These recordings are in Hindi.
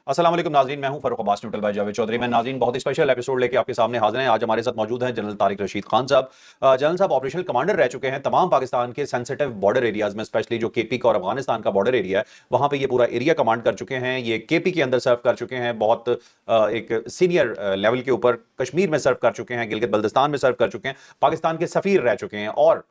अस्सलाम वालेकुम नाज़रीन, मैं हूं फरूख अब्बास न्यूट्रल बाय जावेद चौधरी। मैं नाज़रीन बहुत ही स्पेशल एपिसोड लेके आपके सामने हाजिर हैं। आज हमारे साथ मौजूद हैं जनरल तारिक रशीद खान साहब। जनरल साहब ऑपरेशनल कमांडर रह चुके हैं तमाम पाकिस्तान के सेंसिटिव बॉर्डर एरियाज में, स्पेशली जो केपी का और अफगानिस्तान का बॉर्डर एरिया है, वहां पे ये पूरा एरिया कमांड कर चुके हैं। ये केपी के अंदर सर्व कर चुके हैं, बहुत एक सीनियर लेवल के ऊपर कश्मीर में सर्व कर चुके हैं, गिलगित बल्तिस्तान में सर्व कर चुके हैं, पाकिस्तान के सफीर रह चुके हैं और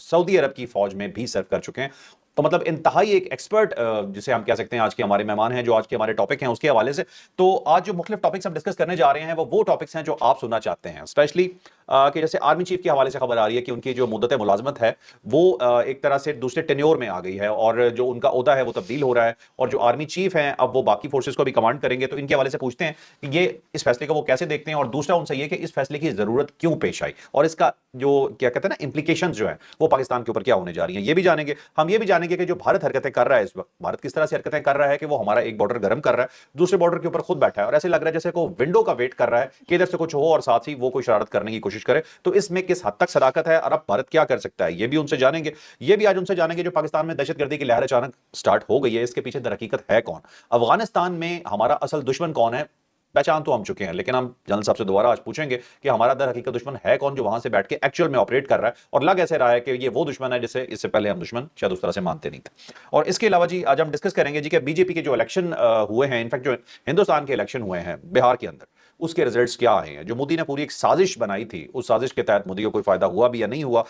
सऊदी अरब की फौज में भी सर्व कर चुके हैं। तो मतलब इंतहाई एक एक्सपर्ट जिसे हम कह सकते हैं आज के हमारे मेहमान हैं, जो आज के हमारे टॉपिक हैं उसके हवाले से। तो आज जो मुख्तलिफ टॉपिक्स हम डिस्कस करने जा रहे हैं वो टॉपिक्स हैं जो आप सुनना चाहते हैं, स्पेशली कि जैसे आर्मी चीफ के हवाले से खबर आ रही है कि उनकी जो मुद्दत मुलाजमत है वो एक तरह से दूसरे टेन्योर में आ गई है और जो उनका ओहदा है वो तब्दील हो रहा है और जो आर्मी चीफ हैं अब वो बाकी फोर्सेस को भी कमांड करेंगे। तो इनके हवाले से पूछते हैं कि ये इस फैसले को वो कैसे देखते हैं और दूसरा उनसे ये कि इस फैसले की जरूरत क्यों पेश आई और इसका जो क्या कहते हैं ना इंप्लीकेशंस जो है वो पाकिस्तान के ऊपर क्या होने जा रही हैं, ये भी जानेंगे। हम ये भी जानेंगे कि जो भारत हरकतें कर रहा है इस वक्त, भारत किस तरह से हरकतें कर रहा है कि वो हमारा एक बॉर्डर गर्म कर रहा है, दूसरे बॉर्डर के ऊपर खुद बैठा है और ऐसे लग रहा है जैसे को विंडो का वेट कर रहा है कि इधर से कुछ हो और साथ ही वो कोई शरारत करने की कोशिश करे। तो इसमें किस हद तक सदाकत है और अब भारत क्या कर सकता है, ये भी उनसे जानेंगे। ये भी आज उनसे जानेंगे जो पाकिस्तान में दहशतगर्दी की लहर अचानक स्टार्ट हो गई है, इसके पीछे दर हकीकत है कौन, अफगानिस्तान में हमारा असल दुश्मन कौन है। पहचान तो हम चुके हैं, लेकिन हम जनरल साहब से दोबारा आज पूछेंगे कि हमारा दर हकीकत दुश्मन है कौन जो वहां से बैठ के एक्चुअल में ऑपरेट कर रहा है और लग ऐसे रहा है कि ये वो दुश्मन है जिसे इससे पहले हम दुश्मन शायद उस तरह से मानते नहीं थे। और इसके अलावा जी आज हम डिस्कस करेंगे जी कि बीजेपी के जो इलेक्शन हुए हैं, इनफैक्ट जो हिंदुस्तान के इलेक्शन हुए हैं बिहार के अंदर, उसके रिजल्ट्स क्या आए हैं। जो मोदी ने पूरी एक साजिश बनाई थी, उस साजिश के तहत मोदी को कोई फायदा हुआ भी या नहीं हुआ,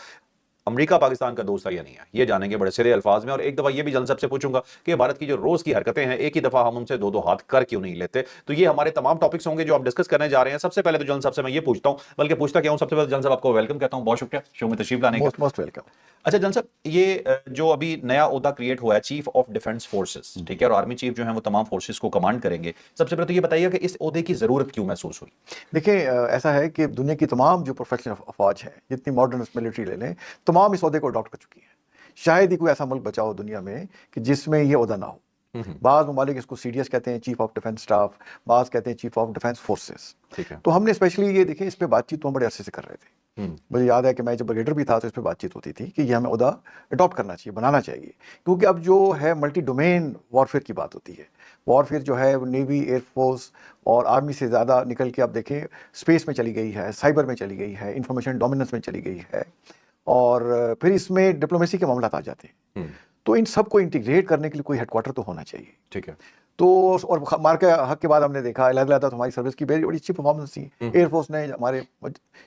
अमेरिका पाकिस्तान का दोस्त है या नहीं है, ये जानेंगे बड़े सीधे अल्फाज में। और एक दफा ये भी जनरल सबसे पूछूंगा कि भारत की जो रोज की हरकतें हैं एक ही दफा हम उनसे दो दो हाथ कर क्यों नहीं लेते। तो ये हमारे तमाम टॉपिक्स होंगे जो हम डिस्कस करने जा रहे हैं। सबसे पहले तो जनरल साहब से मैं ये पूछता हूं, बल्कि पूछता क्या हूं, सबसे पहले जनरल साहब आपको वेलकम कहता हूं, बहुत शुक्रिया शो में तशरीफ लाने का। Most most welcome. अच्छा जनरल साहब, ये जो अभी नया ओहदा क्रिएट हुआ है चीफ ऑफ डिफेंस फोर्सेस, ठीक है, और आर्मी चीफ जो है वो तमाम फोर्सेस को कमांड करेंगे, सबसे पहले तो ये बताइए कि इस ओहदे की जरूरत क्यों महसूस हुई। देखिए, ऐसा है कि दुनिया की तमाम जो प्रोफेशनल फौज है, जितनी मॉडर्न मिलिट्री ले लें, तमाम इस ओहदे को अडॉप्ट कर चुकी है। शायद ही कोई ऐसा मुल्क बचा हो दुनिया में कि जिसमें ये ओहदा ना हो। बाज़ ममालिक इसको सीडीएस कहते हैं, चीफ ऑफ डिफेंस स्टाफ, बाज़ कहते हैं चीफ ऑफ डिफेंस फोर्सेस। ठीक है। तो हमने स्पेशली ये देखे, इस पे बातचीत तो हम बड़े अरसे से कर रहे थे। मुझे याद है कि मैं जब ब्रिगेडियर भी था तो इस पे बातचीत होती थी कि ये हमें ओहदा अडॉप्ट करना चाहिए, बनाना चाहिए, क्योंकि अब जो है मल्टी डोमेन वॉरफेयर की बात होती है। वॉरफेयर जो है वो नेवी, एयरफोर्स और आर्मी से ज़्यादा निकल के आप देखें स्पेस में चली गई है, साइबर में चली गई है, इंफॉर्मेशन डोमिनेंस में चली गई है और फिर इसमें डिप्लोमेसी के मामला आ जाते हैं। तो इन सबको इंटीग्रेट करने के लिए कोई हेडक्वार्टर तो होना चाहिए। ठीक है। तो और मार के हक के बाद हमने देखा अलग तो हमारी सर्विस की बड़ी बड़ी अच्छी परफॉर्मेंस थी। एयरफोर्स ने, हमारे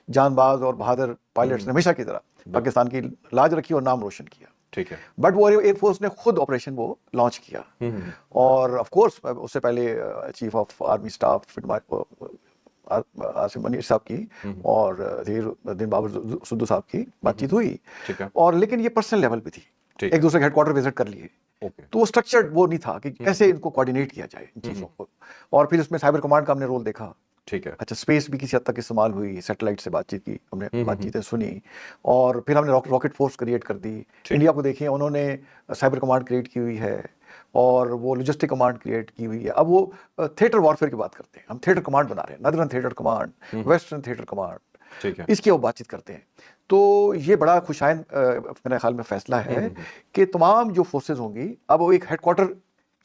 जानबाज और बहादुर पायलट्स ने हमेशा की तरह पाकिस्तान की लाज रखी और नाम रोशन किया। ठीक है। बट वो एयरफोर्स ने खुद ऑपरेशन वो लॉन्च किया और ऑफ कोर्स उससे पहले chief of army staff Asim Munir साहब की और दिन बाबर सिद्धू साहब की बातचीत हुई। ठीक है। और लेकिन ये पर्सनल लेवल पे थी, एक दूसरे के हेडक्वार्टर विजिट कर लिए। तो वो स्ट्रक्चर्ड वो नहीं था कि कैसे इनको कोऑर्डिनेट किया जाए इन चीज़ों को। और फिर उसमें साइबर कमांड का हमने रोल देखा। ठीक है। अच्छा, स्पेस भी किसी हद तक इस्तेमाल हुई, सैटेलाइट से बातचीत की, हमने बातचीतें सुनी और फिर हमने रॉकेट फोर्स क्रिएट कर दी। इंडिया को देखिए, उन्होंने साइबर कमांड क्रिएट की हुई है और वो लॉजिस्टिक कमांड क्रिएट की हुई है। अब वो थिएटर वॉरफेयर की बात करते हैं, हम थिएटर कमांड बना रहे हैं, नदरन theatre command, western theatre command. ठीक है। इसकी वो बातचीत करते हैं। तो ये बड़ा खुशाइन मेरे ख्याल में फैसला है कि तमाम जो फोर्सेस होंगी अब वो एक हेडक्वार्टर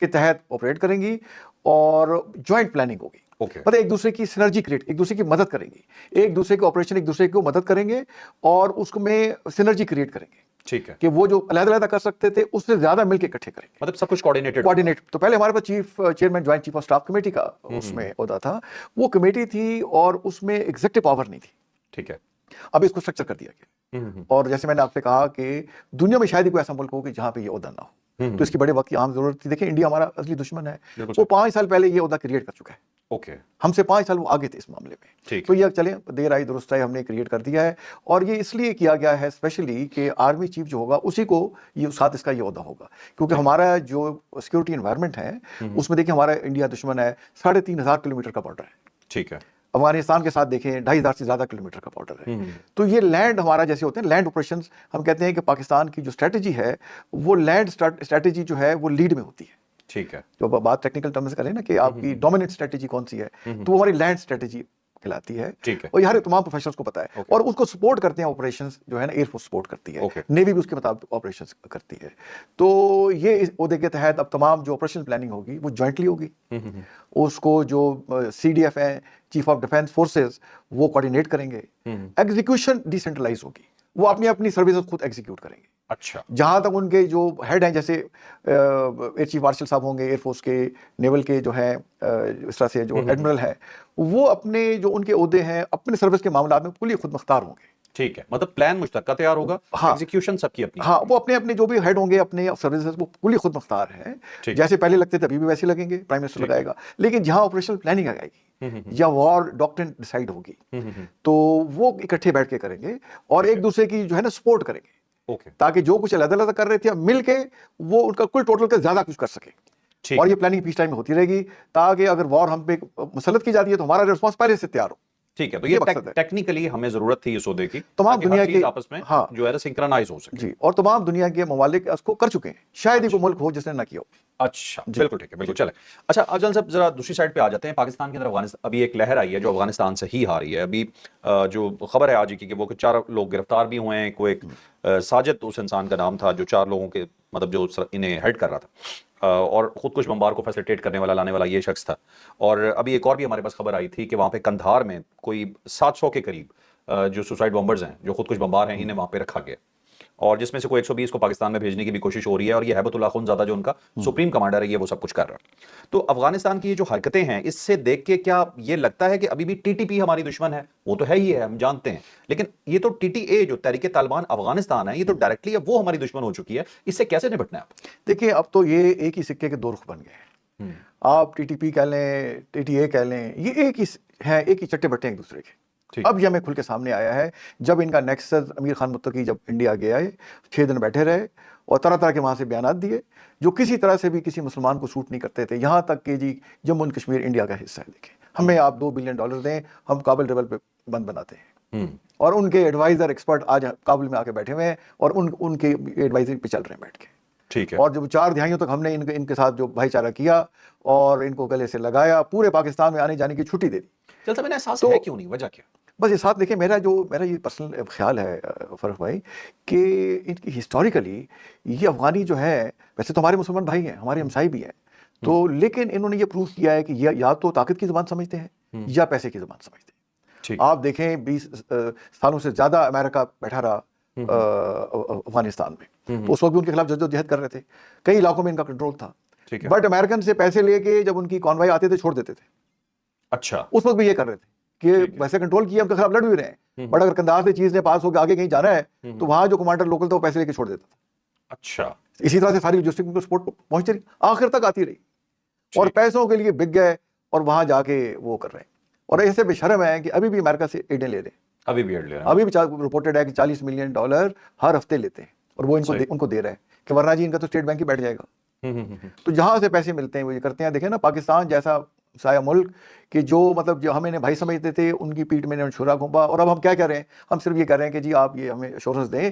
के तहत ऑपरेट करेंगी और जॉइंट प्लानिंग होगी। मतलब एक दूसरे की सिनर्जी क्रिएट, एक दूसरे की मदद करेंगी, एक दूसरे के ऑपरेशन एक दूसरे को मदद करेंगे और उसको में सिनर्जी क्रिएट करेंगे। ठीक है। कि वो जो अलग-अलग कर सकते थे उससे ज्यादा मिलकर इकट्ठे करेंगे, मतलब सब कुछ कोऑर्डिनेट। तो पहले हमारे पास chairman joint chief of staff committee का उसमें होता था, वो कमेटी थी और उसमें एग्जीक्यूटिव पावर नहीं थी। ठीक है। अब इसको स्ट्रक्चर कर दिया गया और जैसे मैंने आपसे कहा कि दुनिया में शायद ही कोई ऐसा मुल्क हो कि जहां पे ये ओहदा ना हो। तो इसकी बड़े वक्त की आम जरूरत थी। देखिए, इंडिया हमारा असली दुश्मन है, वो 5 साल पहले ये ओहदा क्रिएट कर चुका है। ओके। हमसे 5 साल वो आगे थे इस मामले में। तो ये चले देर आई दुरुस्त आई, हमने क्रिएट कर दिया है और ये इसलिए किया गया है स्पेशली कि आर्मी चीफ जो होगा उसी को ये साथ इसका ये ओहदा होगा, क्योंकि हमारा जो सिक्योरिटी एनवायरनमेंट है उसमें देखिए हमारा इंडिया दुश्मन है, 3,500 किलोमीटर का बॉर्डर है। ठीक है। अफगानिस्तान के साथ देखें 2,500 से ज्यादा किलोमीटर का बॉर्डर है। तो ये लैंड हमारा जैसे होते हैं लैंड ऑपरेशंस, हम कहते हैं कि पाकिस्तान की जो स्ट्रेटजी है वो लैंड स्ट्रेटजी जो है वो लीड में होती है। ठीक है। जो बात टेक्निकल टर्म्स करें ना कि आपकी डोमिनेंट स्ट्रेटजी कौन सी है, तो वो हमारी लैंड स्ट्रेटजी कहलाती है, ठीक है। और ये हर तमाम प्रोफेशनल्स को पता है। Okay. और उसको सपोर्ट करते हैं ऑपरेशंस जो है ना, एयरफोर्स सपोर्ट करती है, Okay. नेवी भी उसके मुताबिक ऑपरेशंस करती है। तो ये इस ओहदे के तहत अब तमाम जो ऑपरेशन प्लानिंग होगी वो जॉइंटली होगी। उसको जो CDF है, चीफ ऑफ डिफेंस फोर्सेस, वो कोऑर्डिनेट करेंगे। एग्जीक्यूशन डिसेंट्रलाइज होगी, वो अपनी अपनी सर्विसेज खुद एग्जीक्यूट करेंगे। अच्छा, जहां तक उनके जो हेड हैं, जैसे एयर चीफ मार्शल साहब होंगे, एयरफोर्स के, नेवल के जो हैं, इस तरह से जो एडमिरल हैं, वो अपने जो उनके ओहदे हैं अपने सर्विस के मामला में पूरी खुद मुख्तार होंगे। ठीक है, मतलब प्लान मुश्तरका तैयार होगा, हाँ। एग्जीक्यूशन सबकी अपनी। हाँ, वो अपने अपने जो भी हेड होंगे अपने सर्विसेज, वो पूरी खुद मुख्तार हैं। ठीक। जैसे पहले लगते थे अभी भी वैसे लगेंगे, प्राइम मिनिस्टर ठीक। लगाएगा। लेकिन जहां ऑपरेशनल प्लानिंग आएगी या वॉर डॉक्ट्रिन डिसाइड होगी, तो वो इकट्ठे बैठ के करेंगे और एक दूसरे की जो है ना सपोर्ट करेंगे, ओके, ताकि जो कुछ अलग अलग कर रहे थे मिल के वो उनका कुल टोटल का ज्यादा कुछ कर सके। ठीक। और ये प्लानिंग पीस टाइम में होती रहेगी, ताकि अगर वॉर हम पे मुसल्लत की जाती है तो हमारा रिस्पॉन्स पहले से तैयार हो। ठीक है, तो ये ये मकसद है। टेक्निकली हमें जरूरत थी इस ओहदे की, तमाम ताकि हर दुनिया चीज के आपस में हाँ जो है ना सिंक्रोनाइज हो सके। जी, और तमाम दुनिया के ममालिक उसको कर चुके हैं, शायद ही कोई मुल्क हो जिसने ना किया हो। अच्छा, बिल्कुल ठीक है, बिल्कुल चले। अच्छा अफजल साहब, जरा दूसरी साइड पे आ जाते हैं। पाकिस्तान के अंदर अफगानिस्तान, अभी एक लहर आई है जो अफगानिस्तान से ही आ रही है। अभी जो खबर है आज की कि वो 4 लोग गिरफ्तार भी हुए हैं। कोई एक साजिद उस इंसान का नाम था जो 4 लोगों के मतलब जो इन्हें हेड कर रहा था, और खुदकुश बम्बार को फैसिलिटेट करने वाला, लाने वाला ये शख्स था। और अभी एक और भी हमारे पास खबर आई थी कि वहाँ पे कंधार में कोई 700 के करीब जो सुसाइड बॉम्बर्स हैं, जो खुदकुश बम्बार हैं, इन्हें वहाँ पे रखा गया, और जिसमें से कोई 120 को पाकिस्तान में भेजने की भी कोशिश हो रही है। और ये हैबतुल्लाह खुनज़ादा जो उनका सुप्रीम कमांडर है, ये वो सब कुछ कर रहा है। तो अफगानिस्तान की ये जो हरकतें हैं, इससे देख के क्या ये लगता है कि अभी भी TTP हमारी दुश्मन है? वो तो है ही है, हम जानते हैं, लेकिन ये तो TTA जो तहरीक तालिबान अफगानिस्तान है, ये तो डायरेक्टली अब वो हमारी दुश्मन हो चुकी है। इससे कैसे निपटना है आप? देखिए, अब तो ये एक ही सिक्के के 2 रुख बन गए हैं। आप TTP कह लें, TTA कह लें, ये एक ही है, एक ही चट्टे बट्टे एक दूसरे के। अब ये हमें खुल के सामने आया है। जब इनका नेक्सस अमीर खान मुत्तकी जब इंडिया गया है, 6 दिन बैठे रहे और तरह तरह के वहाँ से बयान दिए जो किसी तरह से भी किसी मुसलमान को सूट नहीं करते थे। यहाँ तक कि जी जम्मू एंड कश्मीर इंडिया का हिस्सा है, देखें हमें आप $2 बिलियन दें, हम काबुल रिबल पे बंद बनाते हैं। और उनके एडवाइजर एक्सपर्ट आज काबुल में आके बैठे हुए हैं और उनके एडवाइजरी पे चल रहे हैं बैठ के। ठीक है। और जब 4 दहाइयों तक हमने इनके साथ जो भाईचारा किया और इनको गले से लगाया, पूरे पाकिस्तान में आने जाने की छुट्टी दे दी। चलता मैंने एहसास तो है क्यों नहीं, वजह क्या? बस ये साथ देखें, मेरा ये पर्सनल ख्याल है फरख भाई, कि इनकी हिस्टोरिकली ये अफगानी जो है, वैसे तो हमारे मुसलमान भाई हैं, हमारे हमसाई भी हैं, तो लेकिन इन्होंने ये प्रूफ किया है कि या तो ताकत की ज़बान समझते हैं या पैसे की ज़बान समझते हैं। ठीक। आप देखें 20 सालों से ज़्यादा अमेरिका बैठा रहा अफगानिस्तान में, तो उस वक्त भी उनके खिलाफ जद्दोजहद कर रहे थे, कई इलाकों में इनका कंट्रोल था। ठीक है। बट अमेरिकन से पैसे लेके जब उनकी कॉन्वॉय आते थे छोड़ देते थे। अच्छा, उस वक्त भी ये कर रहे थे कि वैसे कंट्रोल किया, उनके खिलाफ लड़ भी रहे हैं, बट अगर कंधार से चीज ने पास होकर आगे कहीं जाना है तो वहां जो कमांडर लोकल था वो पैसे लेके छोड़ देता था। अच्छा, इसी तरह से सारी लॉजिस्टिक उनको सपोर्ट पहुंचती रही, आखिर तक आती रही, और पैसों के लिए बिक गए और वहां जाके वो कर रहे हैं। और ऐसे बेशर्म है कि अभी भी अमेरिका से एडें ले रहे हैं, अभी भी एड ले रहे हैं। अभी भी रिपोर्टेड है कि $40 मिलियन हर हफ्ते लेते हैं, और वो उनको दे रहे हैं कि वरना जी इनका तो स्टेट बैंक ही बैठ जाएगा। तो जहां से पैसे मिलते हैं वो ये करते हैं। देखें ना, पाकिस्तान जैसा साया मुल्क कि जो मतलब जो हमें भाई समझते थे, उनकी पीठ में छुरा घोंपा, और अब हम क्या कह रहे हैं, हम सिर्फ ये कह रहे हैं कि जी आप ये हमें एश्योरेंस दें